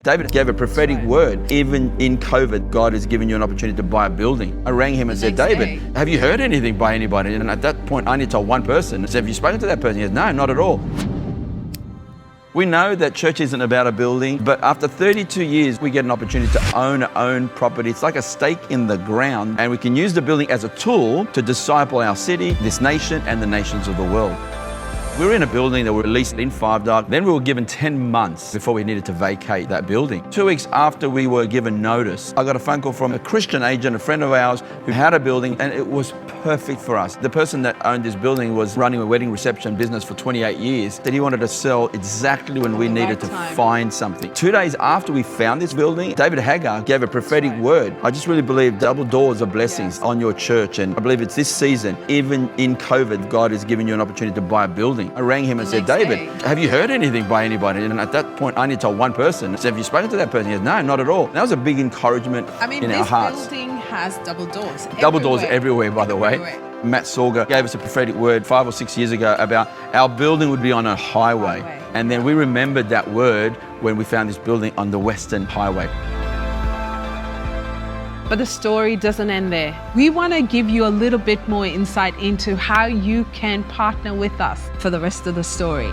David gave a prophetic word. Even in COVID, God has given you an opportunity to buy a building. I rang him and said, David, have you heard anything by anybody? And at that point, I only told one person. I said, have you spoken to that person? He said, no, not at all. We know that church isn't about a building, but after 32 years, we get an opportunity to own our own property. It's like a stake in the ground, and we can use the building as a tool to disciple our city, this nation, and the nations of the world. We were in a building that we released in Five Dark. Then we were given 10 months before we needed to vacate that building. 2 weeks after we were given notice, I got a phone call from a Christian agent, a friend of ours, who had a building, and it was perfect for us. The person that owned this building was running a wedding reception business for 28 years, that he wanted to sell exactly when we needed to find something. 2 days after we found this building, David Hagar gave a prophetic word. I just really believe double doors of blessings on your church, and I believe it's this season, even in COVID, God has given you an opportunity to buy a building. I rang him and said, David, have you heard anything by anybody? And at that point, I only told one person. I said, have you spoken to that person? He said, no, not at all. That was a big encouragement in our hearts. This building has double doors. Double doors everywhere, by the way. Matt Sorger gave us a prophetic word 5 or 6 years ago about our building would be on a highway. And then we remembered that word when we found this building on the Western Highway. But the story doesn't end there. We want to give you a little bit more insight into how you can partner with us for the rest of the story.